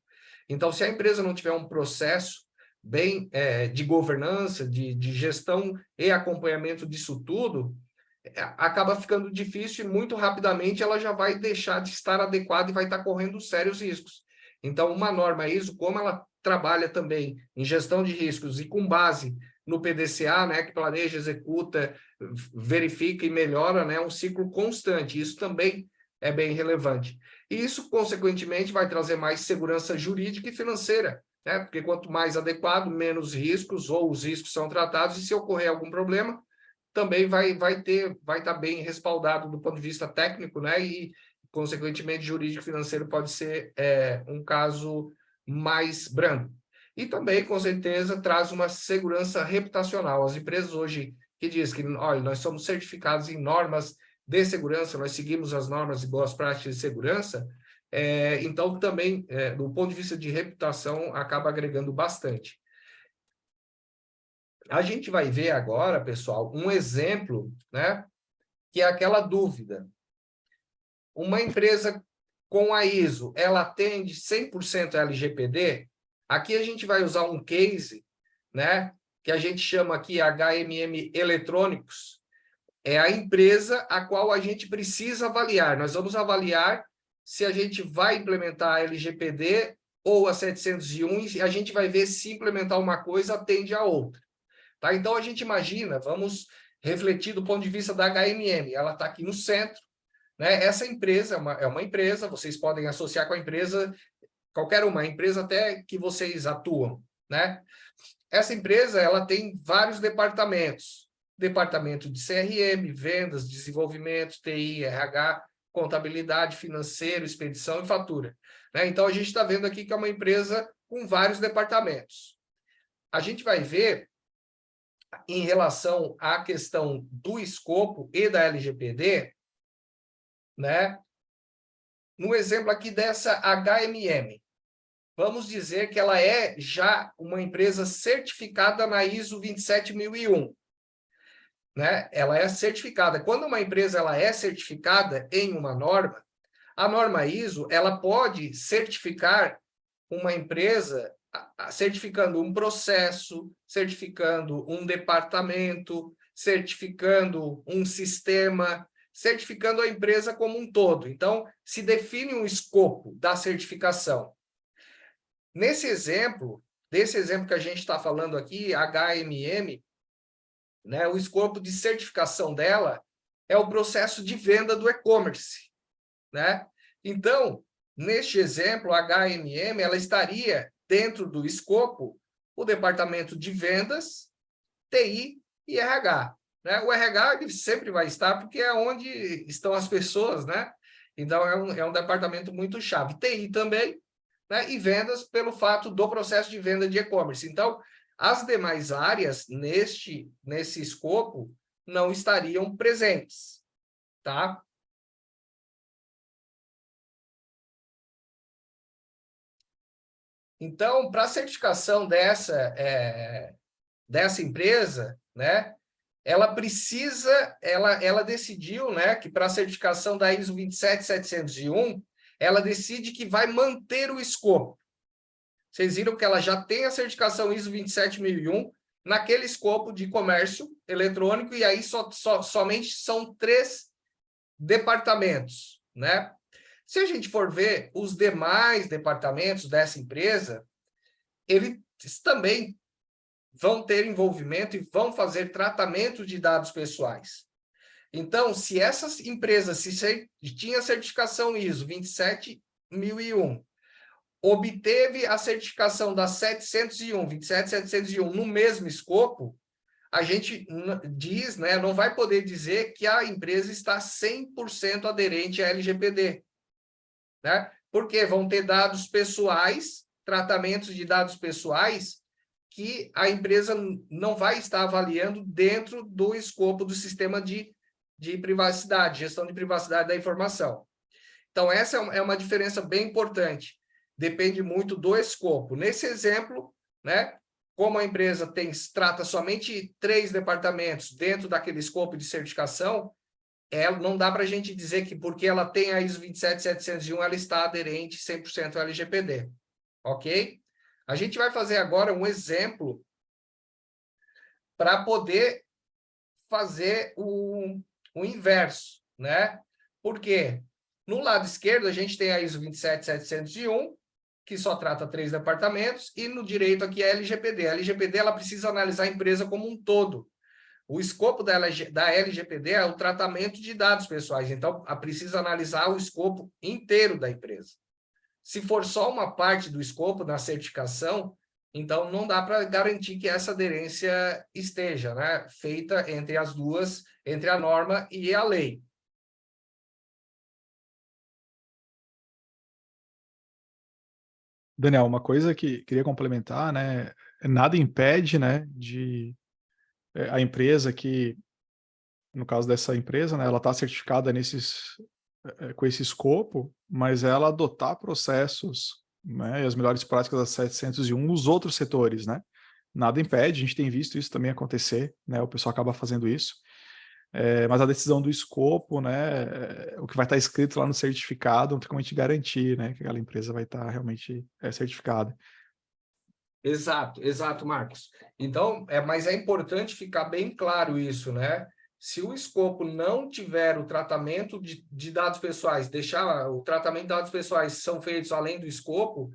Então, se a empresa não tiver um processo bem de governança, de gestão e acompanhamento disso tudo, acaba ficando difícil e muito rapidamente ela já vai deixar de estar adequada e vai estar correndo sérios riscos. Então, uma norma ISO, como ela trabalha também em gestão de riscos e com base no PDCA, né, que planeja, executa, verifica e melhora, né, um ciclo constante. Isso também é bem relevante. E isso, consequentemente, vai trazer mais segurança jurídica e financeira, né? Porque quanto mais adequado, menos riscos, ou os riscos são tratados, e se ocorrer algum problema, também vai estar bem respaldado do ponto de vista técnico, né? E, consequentemente, jurídico e financeiro pode ser um caso mais brando. E também, com certeza, traz uma segurança reputacional. As empresas hoje que dizem que, olha, nós somos certificados em normas de segurança, nós seguimos as normas e boas práticas de segurança, então também, do ponto de vista de reputação, acaba agregando bastante. A gente vai ver agora, pessoal, um exemplo, né, que é aquela dúvida. Uma empresa com a ISO, ela atende 100% LGPD? Aqui a gente vai usar um case, né, que a gente chama aqui HMM Eletrônicos. É a empresa a qual a gente precisa avaliar. Nós vamos avaliar se a gente vai implementar a LGPD ou a 701, e a gente vai ver se implementar uma coisa atende a outra. Tá? Então, a gente imagina, vamos refletir do ponto de vista da HMM. Ela está aqui no centro, né? Essa empresa é uma empresa, vocês podem associar com a empresa, qualquer uma, a empresa até que vocês atuam, né? Essa empresa, ela tem vários departamentos. Departamento de CRM, vendas, desenvolvimento, TI, RH, contabilidade, financeiro, expedição e fatura, né? Então, a gente está vendo aqui que é uma empresa com vários departamentos. A gente vai ver, em relação à questão do escopo e da LGPD, né? No exemplo aqui dessa HMM, vamos dizer que ela é já uma empresa certificada na ISO 27001, né? Ela é certificada. Quando uma empresa ela é certificada em uma norma, a norma ISO ela pode certificar uma empresa certificando um processo, certificando um departamento, certificando um sistema, certificando a empresa como um todo. Então, se define um escopo da certificação. Nesse exemplo, desse exemplo que a gente está falando aqui, HMM, né, o escopo de certificação dela é o processo de venda do e-commerce, né? Então, neste exemplo, a HMM, ela estaria dentro do escopo o departamento de vendas, TI e RH, né? O RH ele sempre vai estar porque é onde estão as pessoas, né? Então, é um departamento muito chave. TI também, né? E vendas pelo fato do processo de venda de e-commerce. Então, as demais áreas nesse escopo não estariam presentes, tá? Então, para a certificação dessa empresa, né, ela decidiu, né, que para a certificação da ISO 27701, ela decide que vai manter o escopo. Vocês viram que ela já tem a certificação ISO 27001 naquele escopo de comércio eletrônico, e aí somente são 3 departamentos, né? Se a gente for ver os demais departamentos dessa empresa, eles também vão ter envolvimento e vão fazer tratamento de dados pessoais. Então, se essas empresas tinha certificação ISO 27001, obteve a certificação da 701, 27701 no mesmo escopo, a gente diz, né, não vai poder dizer que a empresa está 100% aderente à LGPD, né? Porque vão ter dados pessoais, tratamentos de dados pessoais, que a empresa não vai estar avaliando dentro do escopo do sistema de privacidade, gestão de privacidade da informação. Então, essa é uma diferença bem importante. Depende muito do escopo. Nesse exemplo, né, como a empresa trata somente 3 departamentos dentro daquele escopo de certificação, não dá para a gente dizer que porque ela tem a ISO 27701, ela está aderente 100% ao LGPD. Ok? A gente vai fazer agora um exemplo para poder fazer o inverso, né? Por quê? No lado esquerdo, a gente tem a ISO 27701, que só trata 3 departamentos, e no direito aqui é a LGPD. A LGPD ela precisa analisar a empresa como um todo. O escopo da LGPD é o tratamento de dados pessoais, então precisa analisar o escopo inteiro da empresa. Se for só uma parte do escopo na certificação, então não dá para garantir que essa aderência esteja, né, feita entre as duas, entre a norma e a lei. Daniel, uma coisa que queria complementar, né? Nada impede, né, de a empresa que, no caso dessa empresa, né, ela está certificada com esse escopo, mas ela adotar processos, né, e as melhores práticas da 701 nos outros setores, né? Nada impede, a gente tem visto isso também acontecer, né? O pessoal acaba fazendo isso. Mas a decisão do escopo, né, o que vai estar escrito lá no certificado, não tem como a gente garantir, né, que aquela empresa vai estar realmente certificada. Exato, Marcos. Então, mas é importante ficar bem claro isso, né? Se o escopo não tiver o tratamento de dados pessoais, deixar o tratamento de dados pessoais são feitos além do escopo,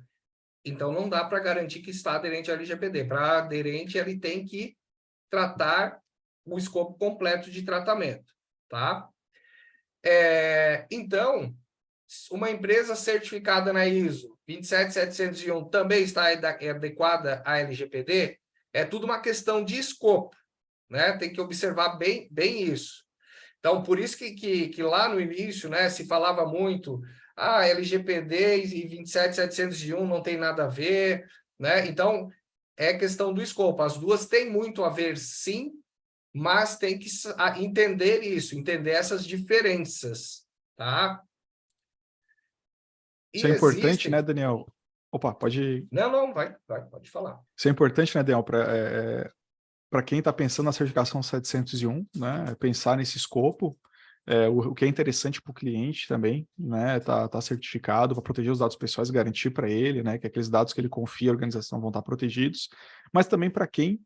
então não dá para garantir que está aderente à LGPD. Para aderente, ele tem que tratar o escopo completo de tratamento, tá? Então, uma empresa certificada na ISO 27701 também está adequada à LGPD? É tudo uma questão de escopo, né? Tem que observar bem isso. Então, por isso que lá no início, né, se falava muito, LGPD e 27701 não tem nada a ver, né? Então, é questão do escopo. As duas têm muito a ver, sim, mas tem que entender isso, entender essas diferenças, tá? Isso E é importante, né, existem... Daniel? Opa, pode. Não, pode falar. Isso é importante, né, Daniel, para quem está pensando na certificação 701, né, pensar nesse escopo, o que é interessante para o cliente também, né, tá certificado para proteger os dados pessoais, garantir para ele, né, que aqueles dados que ele confia à organização vão estar protegidos, mas também para quem,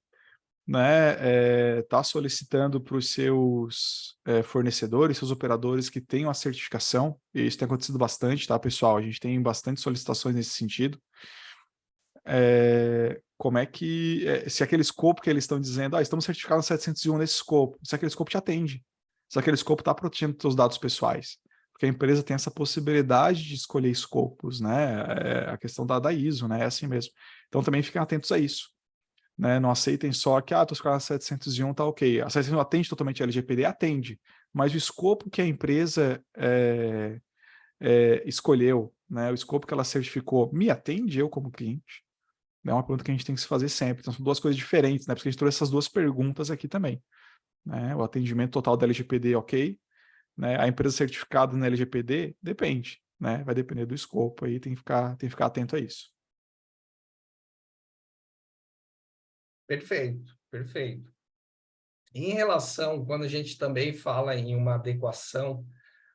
né, está solicitando para os seus fornecedores, seus operadores que tenham a certificação, e isso tem acontecido bastante, tá, pessoal? A gente tem bastante solicitações nesse sentido. Como é que, se aquele escopo que eles estão dizendo, estamos certificados 701 nesse escopo, se aquele escopo te atende, se aquele escopo está protegendo os seus dados pessoais, porque a empresa tem essa possibilidade de escolher escopos, né, a questão da ISO, né, é assim mesmo. Então também fiquem atentos a isso, né, não aceitem só que, estou certificado 701, tá ok, a 701 atende totalmente a LGPD, atende, mas o escopo que a empresa escolheu, né, o escopo que ela certificou, me atende eu como cliente? É uma pergunta que a gente tem que se fazer sempre. Então, são duas coisas diferentes, né? Porque a gente trouxe essas duas perguntas aqui também. Né? O atendimento total da LGPD, ok. Né? A empresa certificada na LGPD, depende. Né? Vai depender do escopo aí, tem que ficar atento a isso. Perfeito. Em relação, quando a gente também fala em uma adequação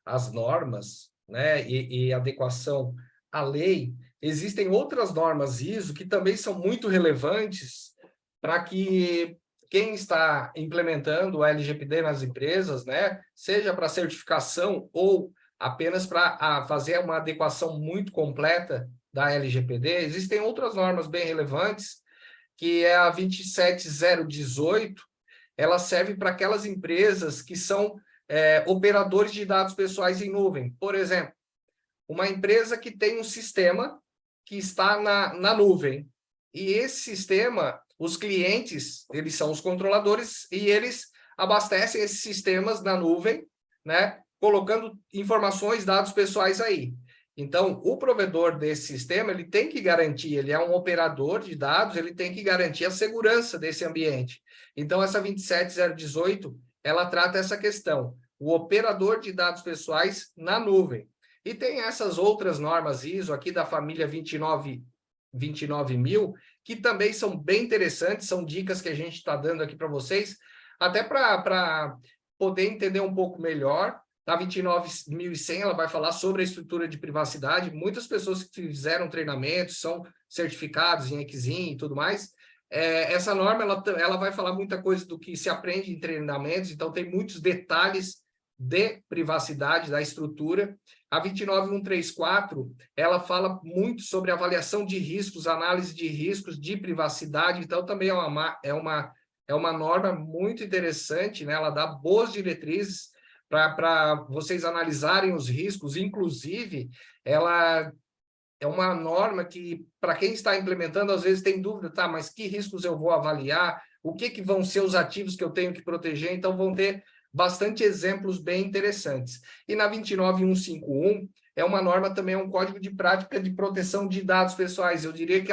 às normas, né, e adequação à lei, existem outras normas ISO que também são muito relevantes para que quem está implementando o LGPD nas empresas, né, seja para certificação ou apenas para fazer uma adequação muito completa da LGPD, existem outras normas bem relevantes, que é a 27018, ela serve para aquelas empresas que são operadores de dados pessoais em nuvem. Por exemplo, uma empresa que tem um sistema que está na nuvem. E esse sistema, os clientes, eles são os controladores e eles abastecem esses sistemas na nuvem, né, colocando informações, dados pessoais aí. Então, o provedor desse sistema, ele tem que garantir, ele é um operador de dados, ele tem que garantir a segurança desse ambiente. Então, essa 27018, ela trata essa questão, o operador de dados pessoais na nuvem. E tem essas outras normas ISO aqui da família 29000, que também são bem interessantes, são dicas que a gente está dando aqui para vocês, até para poder entender um pouco melhor. A 29100, ela vai falar sobre a estrutura de privacidade. Muitas pessoas que fizeram treinamentos, são certificados em EXIM e tudo mais. Essa norma, ela vai falar muita coisa do que se aprende em treinamentos, então tem muitos detalhes de privacidade da estrutura. A 29134, ela fala muito sobre avaliação de riscos, análise de riscos de privacidade, então também é uma norma muito interessante, né? Ela dá boas diretrizes para vocês analisarem os riscos, inclusive, ela é uma norma que, para quem está implementando, às vezes tem dúvida, tá, mas que riscos eu vou avaliar? O que vão ser os ativos que eu tenho que proteger? Então, vão ter bastante exemplos bem interessantes. E na 29151, é uma norma também, é um código de prática de proteção de dados pessoais. Eu diria que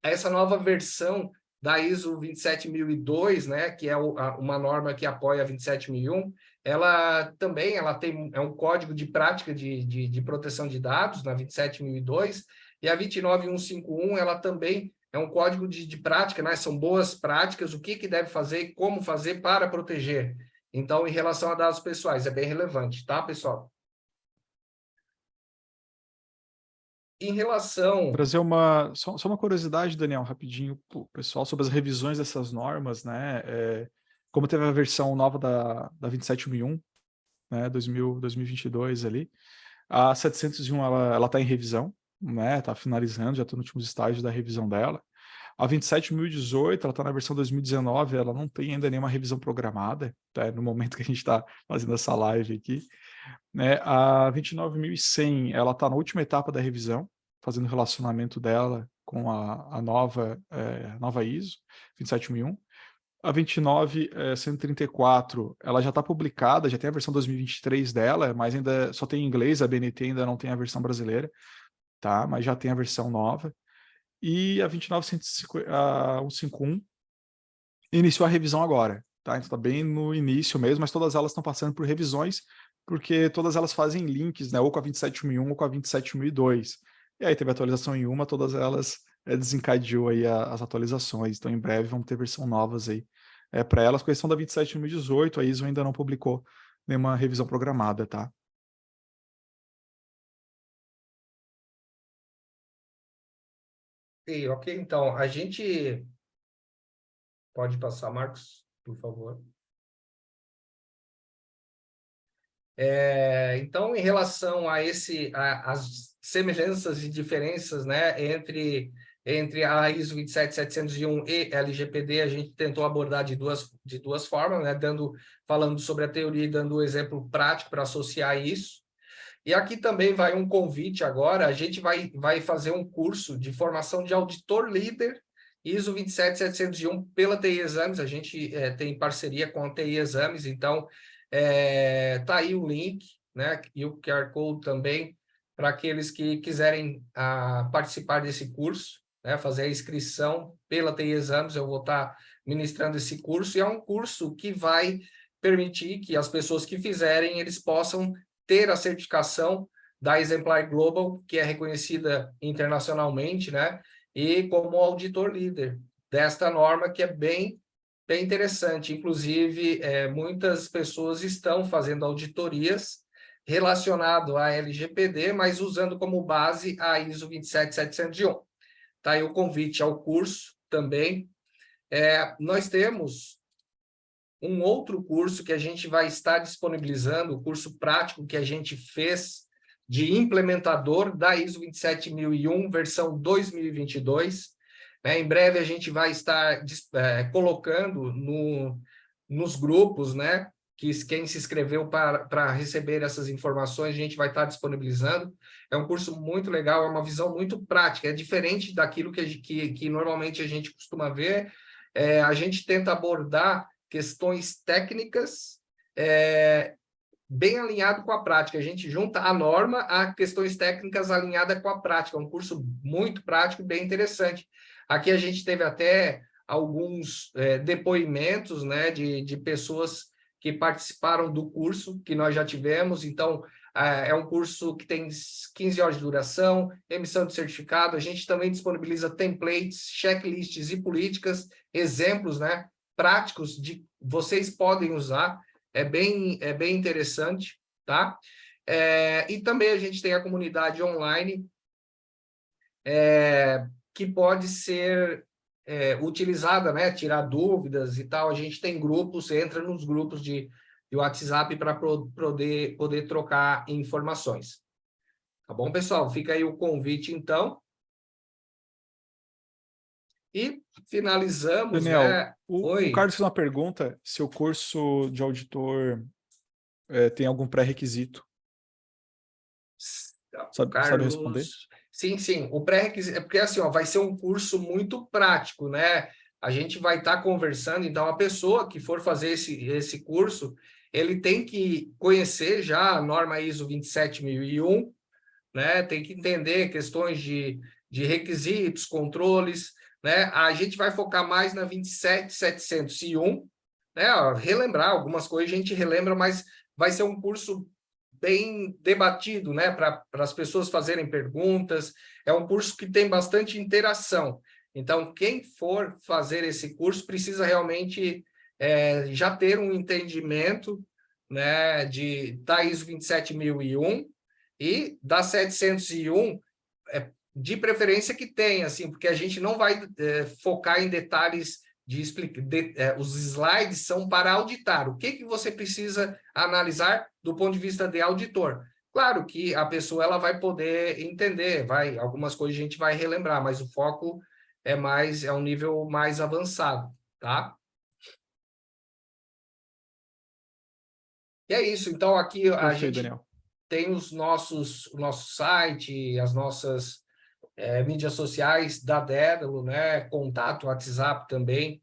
essa nova versão da ISO 27002, né, que é uma norma que apoia a 27001, ela também é um código de prática de proteção de dados na 27002, e a 29151, ela também é um código de prática, né? São boas práticas, o que deve fazer e como fazer para proteger. Então, em relação a dados pessoais, é bem relevante, tá, pessoal? Em relação... Trazer só uma curiosidade, Daniel, rapidinho, pessoal, sobre as revisões dessas normas, né? Como teve a versão nova da 27001, né, 2022 ali, a 701 ela está em revisão, né? Está finalizando, já estou nos últimos estágios da revisão dela. A 27018, ela está na versão 2019, ela não tem ainda nenhuma revisão programada, tá? No momento que a gente está fazendo essa live aqui. né? A 29100, ela está na última etapa da revisão, fazendo o relacionamento dela com a nova ISO 27001. A 29134, ela já está publicada, já tem a versão 2023 dela, mas ainda só tem em inglês, a BNT ainda não tem a versão brasileira, tá? Mas já tem a versão nova. E a 29151 iniciou a revisão agora, tá? Então está bem no início mesmo, mas todas elas estão passando por revisões, porque todas elas fazem links, né? Ou com a 27001 ou com a 27002. E aí teve atualização em uma, todas elas desencadeou aí as atualizações. Então em breve vamos ter versão novas aí para elas. Com a questão da 27018, a ISO ainda não publicou nenhuma revisão programada, tá? E, ok, então, a gente pode passar, Marcos, por favor. Então, em relação a as semelhanças e diferenças, né, entre a ISO 27701 e LGPD, a gente tentou abordar de duas formas, né, falando sobre a teoria e dando um exemplo prático para associar isso. E aqui também vai um convite agora, a gente vai fazer um curso de formação de auditor líder ISO 27701 pela TI Exames, a gente tem parceria com a TI Exames, então tá aí o link, né, e o QR Code também, para aqueles que quiserem participar desse curso, né, fazer a inscrição pela TI Exames, eu vou estar ministrando esse curso, e é um curso que vai permitir que as pessoas que fizerem, eles possam ter a certificação da Exemplar Global, que é reconhecida internacionalmente, né? E como auditor líder desta norma, que é bem interessante. Inclusive, muitas pessoas estão fazendo auditorias relacionado à LGPD, mas usando como base a ISO 27701. Tá aí o convite ao curso também. Nós temos um outro curso que a gente vai estar disponibilizando, o curso prático que a gente fez de implementador da ISO 27001, versão 2022. Em breve a gente vai estar colocando nos grupos, né, que quem se inscreveu para receber essas informações, a gente vai estar disponibilizando. É um curso muito legal, é uma visão muito prática, é diferente daquilo que normalmente a gente costuma ver. A gente tenta abordar questões técnicas bem alinhado com a prática. A gente junta a norma a questões técnicas alinhadas com a prática. É um curso muito prático e bem interessante. Aqui a gente teve até alguns depoimentos, né, de pessoas que participaram do curso que nós já tivemos. Então, é um curso que tem 15 horas de duração, emissão de certificado. A gente também disponibiliza templates, checklists e políticas, exemplos, né, práticos de vocês podem usar. É bem interessante, tá? E também a gente tem a comunidade online, que pode ser utilizada, né? Tirar dúvidas e tal. A gente tem grupos, entra nos grupos de WhatsApp para poder trocar informações. Tá bom, pessoal? Fica aí o convite, então. E finalizamos, Daniel, né? o Oi. Carlos fez uma pergunta se o curso de auditor tem algum pré-requisito. Sabe responder? Carlos, sim, sim. O pré-requisito é porque assim, ó, vai ser um curso muito prático, né? A gente vai estar conversando, então a pessoa que for fazer esse curso, ele tem que conhecer já a norma ISO 27001, né? Tem que entender questões de requisitos, controles, né? A gente vai focar mais na 27701, né? Relembrar algumas coisas, a gente relembra, mas vai ser um curso bem debatido, né, para as pessoas fazerem perguntas. É um curso que tem bastante interação. Então, quem for fazer esse curso precisa realmente já ter um entendimento, né, da ISO 27001 e da 701, de preferência que tenha, assim, porque a gente não vai focar em detalhes de explicar. Os slides são para auditar. O que você precisa analisar do ponto de vista de auditor? Claro que a pessoa ela vai poder entender, algumas coisas a gente vai relembrar, mas o foco é um nível mais avançado, tá? E é isso. Então, aqui a Perfeito, gente Daniel. tem o nosso site, as nossas mídias sociais da Dédalo, né? Contato, WhatsApp também.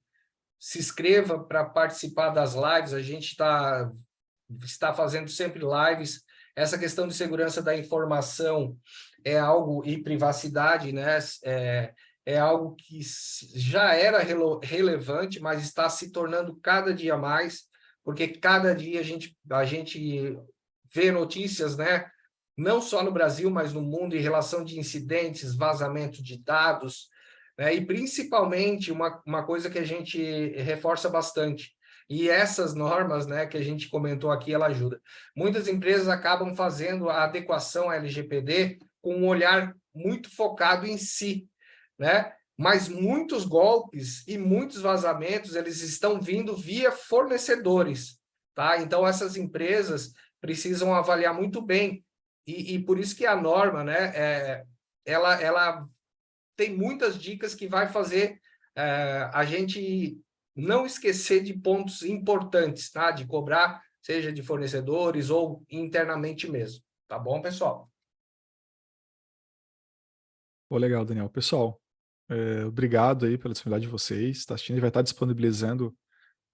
Se inscreva para participar das lives. A gente está fazendo sempre lives. Essa questão de segurança da informação é algo, e privacidade, né? É algo que já era relevante, mas está se tornando cada dia mais, porque cada dia a gente vê notícias, né? Não só no Brasil, mas no mundo, em relação de incidentes, vazamento de dados, né? E principalmente uma coisa que a gente reforça bastante, e essas normas, né, que a gente comentou aqui, ela ajuda. Muitas empresas acabam fazendo a adequação à LGPD com um olhar muito focado em si, né? Mas muitos golpes e muitos vazamentos, eles estão vindo via fornecedores, tá? Então, essas empresas precisam avaliar muito bem, e por isso que a norma, né, ela tem muitas dicas que vai fazer a gente não esquecer de pontos importantes, tá? De cobrar, seja de fornecedores ou internamente mesmo. Tá bom, pessoal? Pô, legal, Daniel. Pessoal, obrigado aí pela disponibilidade de vocês. Tá assistindo, a gente vai estar disponibilizando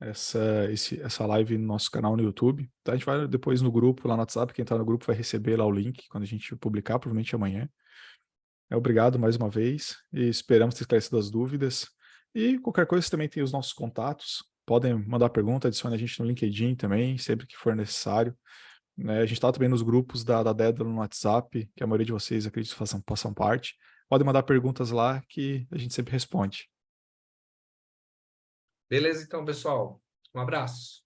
essa live no nosso canal no YouTube. Tá? A gente vai depois no grupo, lá no WhatsApp. Quem está no grupo vai receber lá o link quando a gente publicar, provavelmente amanhã. Obrigado mais uma vez e esperamos ter esclarecido as dúvidas. E qualquer coisa, você também tem os nossos contatos. Podem mandar pergunta, adicione a gente no LinkedIn também, sempre que for necessário. Né? A gente está também nos grupos da Dédalo no WhatsApp, que a maioria de vocês, acredito, façam parte. Podem mandar perguntas lá que a gente sempre responde. Beleza, então, pessoal. Um abraço.